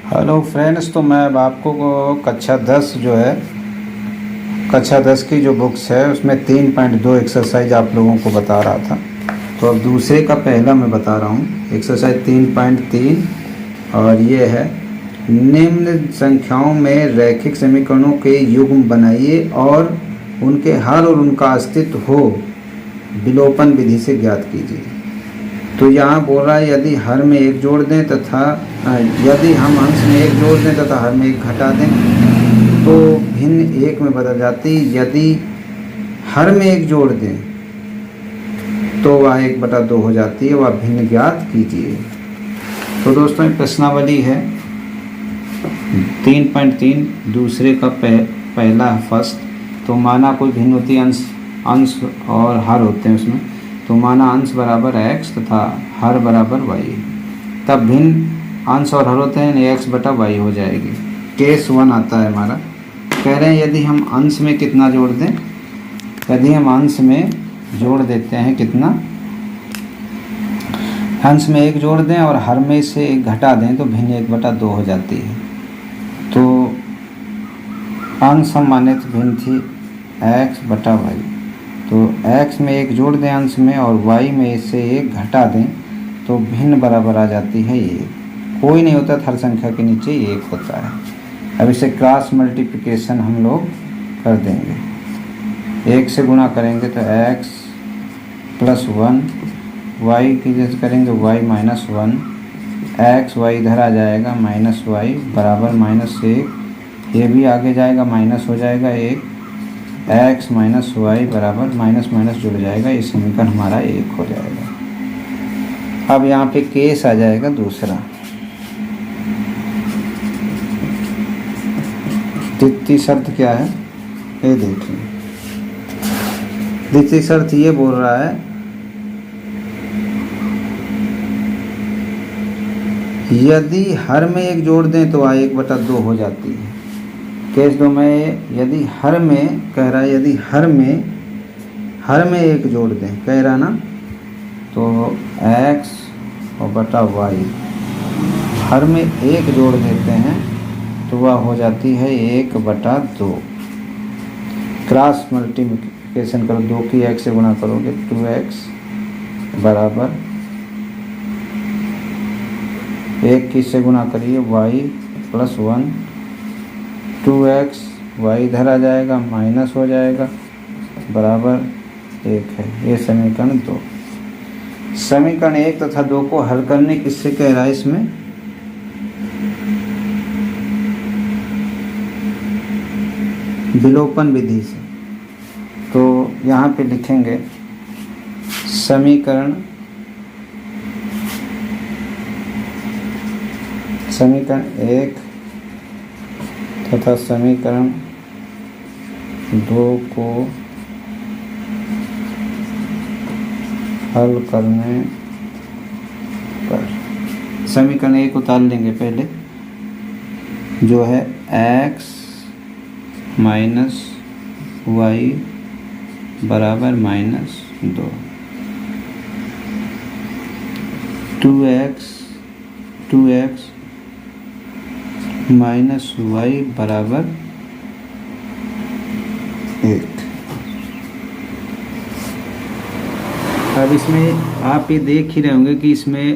Hello friends, तो मैं अब आपको कक्षा 10 जो है कक्षा 10 की जो बुक्स है उसमें 3.2 एक्सरसाइज आप लोगों को बता रहा था। तो अब दूसरे का पहला मैं बता रहा हूँ, एक्सरसाइज 3.3, और ये है निम्न संख्याओं में रैखिक समीकरणों के युग्म बनाइए और उनके हल और उनका अस्तित्व हो विलोपन विधि से ज्ञात कीजिए। तो यहाँ बोल रहा है यदि हर में एक जोड़ दें तथा यदि हम अंश में एक जोड़ दें तथा हर में एक घटा दें तो भिन्न एक में बदल जाती। यदि हर में एक जोड़ दें तो वह 1/2 हो जाती है। वह भिन्न ज्ञात कीजिए। तो दोस्तों प्रश्नावली है 3.3 दूसरे का पहला फर्स्ट। तो माना कोई भिन्न होती अंश और हर होते हैं उसमें। तो माना अंश बराबर x तथा हर बराबर y, तब भिन्न अंश और हर होते हैं x/y हो जाएगी। केस 1 आता है हमारा। कह रहे हैं यदि हम अंश में कितना जोड़ दें, यदि हम अंश में जोड़ देते हैं कितना, अंश में एक जोड़ दें और हर में से एक घटा दें तो भिन्न 1/2 हो जाती है। तो अंश हम माने तो भिन्न थी x/y, तो x में एक जोड़ दें अंश में और y में से एक घटा दें तो भिन्न बराबर आ जाती है 1। कोई नहीं होता, हर संख्या के नीचे 1 होता है। अब इसे क्रॉस मल्टीप्लिकेशन हम लोग कर देंगे। 1 से गुणा करेंगे तो x + 1, y की जैसे करेंगे y - 1, x y इधर आ जाएगा -y बराबर -1, ये भी आगे जाएगा माइनस हो जाएगा 1, x - y बराबर माइनस माइनस जुड़ जाएगा। ये समीकरण हमारा 1 हो जाएगा। अब यहाँ पे केस आ जाएगा दूसरा। द्वितीय शर्त क्या है ये देखिए। द्वितीय शर्त ये बोल रहा है यदि हर में एक जोड़ दें तो वह 1/2 हो जाती है। केस 2 में यदि हर में कह रहा है, यदि हर में एक जोड़ दें कह रहा ना, तो x बटा y हर में एक जोड़ देते हैं तो वह हो जाती है 1/2। क्रॉस मल्टीप्लिकेशन करो, 2 की x से गुणा करोगे 2x बराबर 1 की से गुणा करिए y + 1, 2x y इधर आ जाएगा माइनस हो जाएगा बराबर 1 है। ये समीकरण 2। समीकरण 1 तथा 2 को हल करने किससे कह रहा है इसमें, विलोपन विधि से। तो यहाँ पे लिखेंगे समीकरण 1 तथा समीकरण 2 को हल करने पर समीकरण 1 उतार लेंगे पहले, जो है x - y बराबर -2, 2x -y बराबर 1। अब इसमें आप ये देख ही रहे होंगे कि इसमें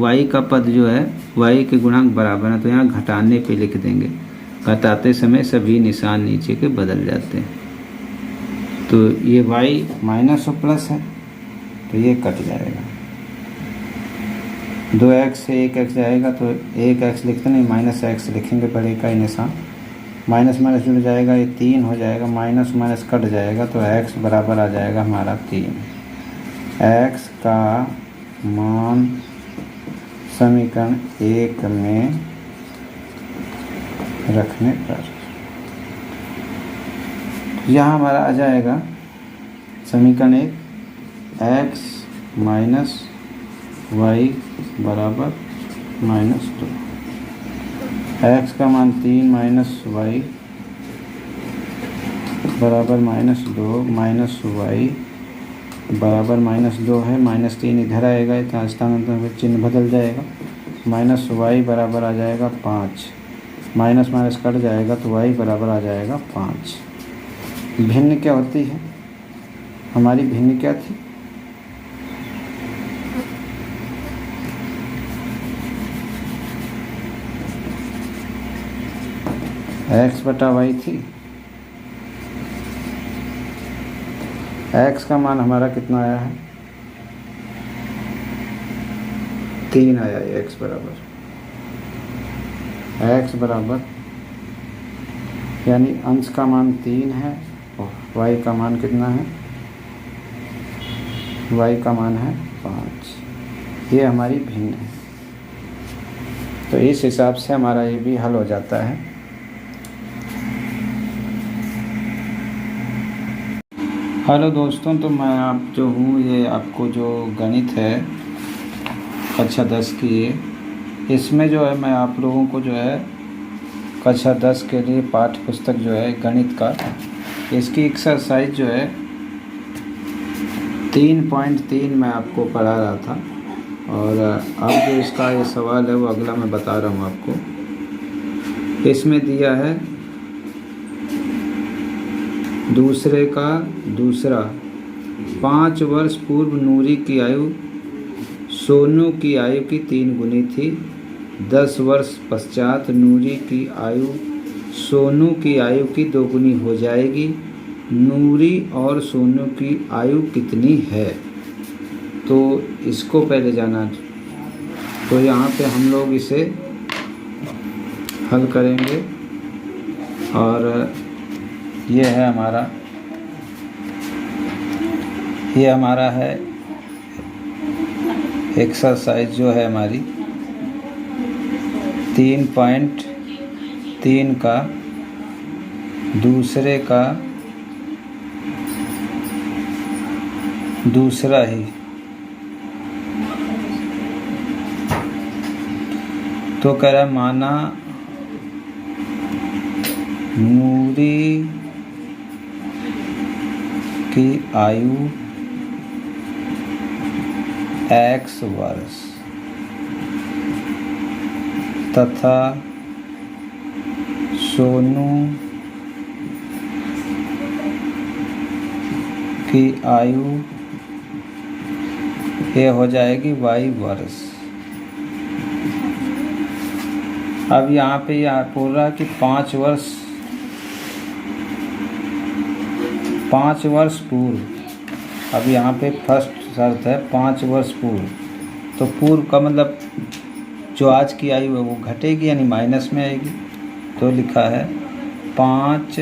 y का पद जो है y के गुणांक बराबर है, तो यहाँ घटाने पे लिख देंगे। घटाते समय सभी निशान नीचे के बदल जाते हैं। तो ये y माइनस और प्लस है तो ये कट जाएगा। 2x से 1x जाएगा तो 1x लिखते नहीं, -x लिखेंगे बड़े का ही निशान। माइनस माइनस जुड़ जाएगा, ये 3 हो जाएगा, माइनस माइनस कट जाएगा तो x बराबर आ जाएगा हमारा 3। x का मान समीकरण 1 में रखने पर यहाँ हमारा आ जाएगा समीकरण 1 x - y बराबर -2, x का मान 3 - y बराबर -2, -y बराबर -2 है, -3 इधर आएगा तो स्थानांतरण में चिन्ह बदल जाएगा। माइनस वाई बराबर आ जाएगा 5, माइनस माइनस कट जाएगा तो वाई बराबर आ जाएगा 5। भिन्न क्या होती है, हमारी भिन्न क्या थी, x बटा वाई थी। x का मान हमारा कितना आया है, 3 आया है। x बराबर यानी अंश का मान 3 है और y का मान कितना है, y का मान है 5। ये हमारी भिन्न है। तो इस हिसाब से हमारा ये भी हल हो जाता है। हेलो दोस्तों, तो मैं आप जो हूँ ये आपको जो गणित है कक्षा 10 की, इसमें जो है मैं आप लोगों को जो है कक्षा 10 के लिए पाठ्य पुस्तक जो है गणित का, इसकी एक्सरसाइज जो है 3.3 मैं आपको पढ़ा रहा था। और अब जो इसका ये सवाल है वो अगला मैं बता रहा हूँ आपको। इसमें दिया है दूसरे का दूसरा, 5 वर्ष पूर्व नूरी की आयु सोनू की आयु की 3 गुनी थी। 10 वर्ष पश्चात नूरी की आयु सोनू की आयु की 2 गुनी हो जाएगी। नूरी और सोनू की आयु कितनी है, तो इसको पहले जाना। तो यहाँ पे हम लोग इसे हल करेंगे और ये है हमारा है एक्सरसाइज जो है हमारी 3.3 का दूसरे का दूसरा ही। तो कह रहा माना नूरी की आयु x वर्ष तथा सोनू की आयु ये हो जाएगी y वर्ष। अब यहाँ पे यह बोल रहा है कि 5 वर्ष पूर्व। अब यहाँ पे फर्स्ट शर्त है 5 वर्ष पूर्व, तो पूर्व का मतलब जो आज की आयु है वो घटेगी यानी माइनस में आएगी। तो लिखा है 5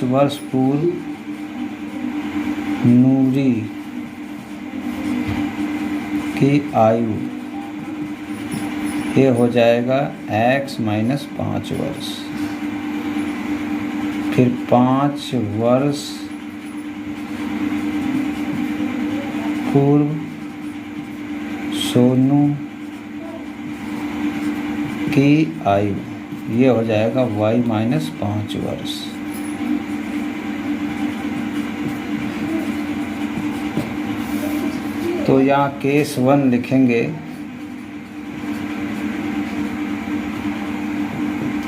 वर्ष पूर्व नूरी की आयु ये हो जाएगा x माइनस 5 वर्ष। फिर 5 वर्ष पूर्व सोनू की आयु ये हो जाएगा y माइनस 5 वर्ष। तो यहाँ केस 1 लिखेंगे।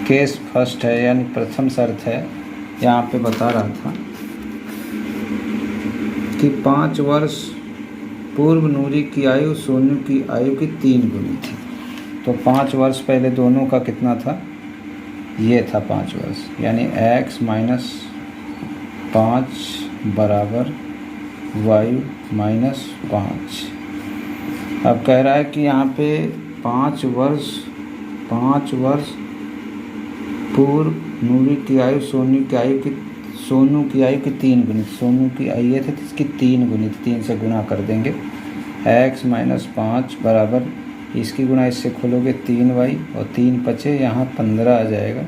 केस फर्स्ट है यानी प्रथम शर्त है, यहाँ पे बता रहा था कि 5 वर्ष पूर्व नूरी की आयु सोनू की आयु की 3 गुनी थी। तो 5 वर्ष पहले दोनों का कितना था, ये था 5 वर्ष, यानी x माइनस 5 बराबर y माइनस 5। अब कह रहा है कि यहाँ पे 5 वर्ष पूर्व नूरी की आयु सोनू की आयु की 3 गुनी। सोनू की आयु ये थी तो इसकी 3 गुनी, 3 से गुना कर देंगे। x माइनस 5 बराबर इसकी गुना इससे खोलोगे 3y और 3 बचे यहाँ 15 आ जाएगा।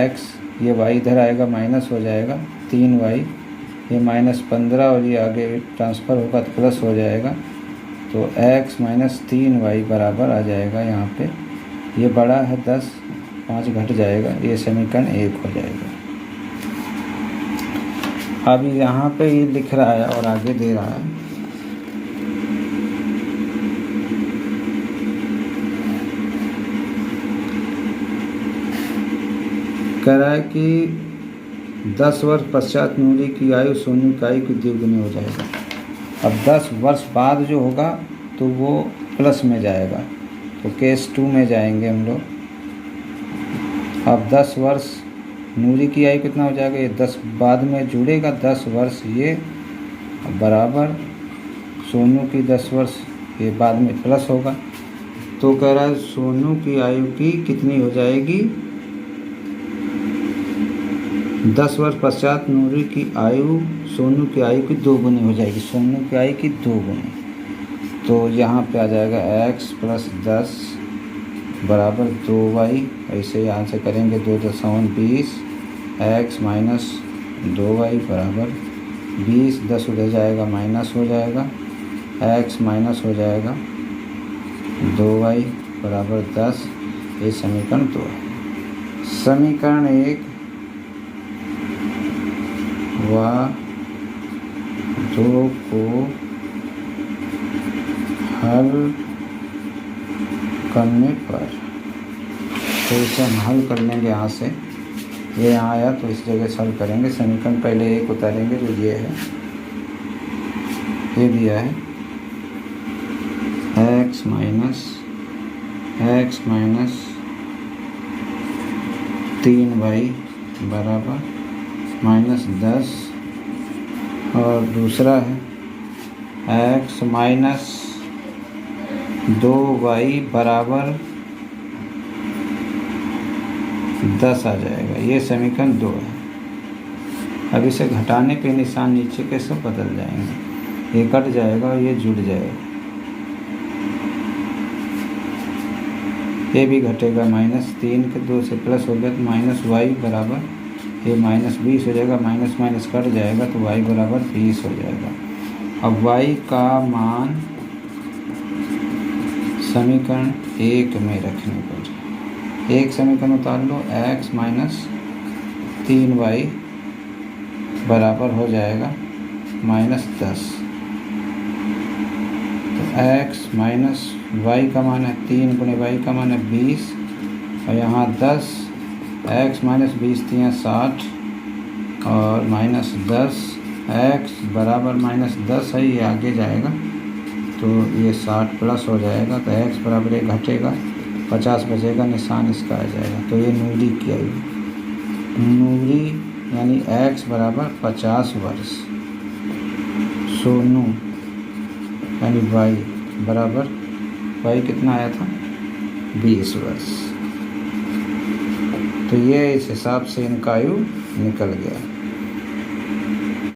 x ये y इधर आएगा माइनस हो जाएगा, 3y ये माइनस 15 और ये आगे ट्रांसफ़र होगा तो प्लस हो जाएगा। तो x माइनस 3y बराबर आ जाएगा। यहाँ पे ये बड़ा है 10, 5 घट जाएगा, ये समीकरण 1 हो जाएगा। अब यहाँ पे ये लिख रहा है और आगे दे रहा है कह रहा है कि 10 वर्ष पश्चात नूरी की आयु सोनू की आयु की द्विगुनी हो जाएगा। अब 10 वर्ष बाद जो होगा तो वो प्लस में जाएगा, तो केस 2 में जाएंगे हम लोग। अब 10 वर्ष नूरी की आयु कितना हो जाएगा, ये 10 बाद में जुड़ेगा, 10 वर्ष ये बराबर सोनू की 10 वर्ष ये बाद में प्लस होगा। तो कह रहा है सोनू की आयु की कितनी हो जाएगी, 10 वर्ष पश्चात नूरी की आयु सोनू की आयु की 2 गुनी हो जाएगी, सोनू की आयु की 2 गुनी। तो यहाँ पे आ जाएगा x + 10 बराबर 2y। ऐसे यहाँ से करेंगे 2.20 x - 2y बराबर 20। 10 उधर जाएगा माइनस हो जाएगा, x माइनस हो जाएगा 2y बराबर 10। ये समीकरण 2 है। समीकरण 1 व 2 को हल करने पर, तो इसे हम हल कर लेंगे यहाँ से। ये यहाँ आया तो इस जगह से हल करेंगे। समीकरण पहले 1 उतारेंगे जो ये है, ये दिया है x माइनस 3y बराबर -10, और दूसरा है x माइनस 2y बराबर 10 आ जाएगा। ये समीकरण 2 है। अब इसे घटाने पे निशान नीचे के सब बदल जाएंगे, ये कट जाएगा और ये जुड़ जाएगा, ये भी घटेगा। -3 के 2 से प्लस हो गया तो -y बराबर ये -20 हो जाएगा, माइनस माइनस कट जाएगा तो y बराबर 20 हो जाएगा। अब y का मान समीकरण 1 में रखने पर एक समीकरण उतार लो, x माइनस 3y बराबर हो जाएगा -10। तो x माइनस y का मान है 3 गुणे y का मान है 20, और यहाँ 10, x माइनस 20 3 60 और -10, x बराबर -10 है, ये आगे जाएगा तो ये 60 प्लस हो जाएगा। तो x बराबर 1 घटेगा, 50 बचेगा, निशान इसका आ जाएगा। तो ये नूरी की आयु, नूरी यानी x बराबर 50 वर्ष, सोनू यानी y बराबर y कितना आया था 20 वर्ष। तो ये इस हिसाब से इनका आयु निकल गया।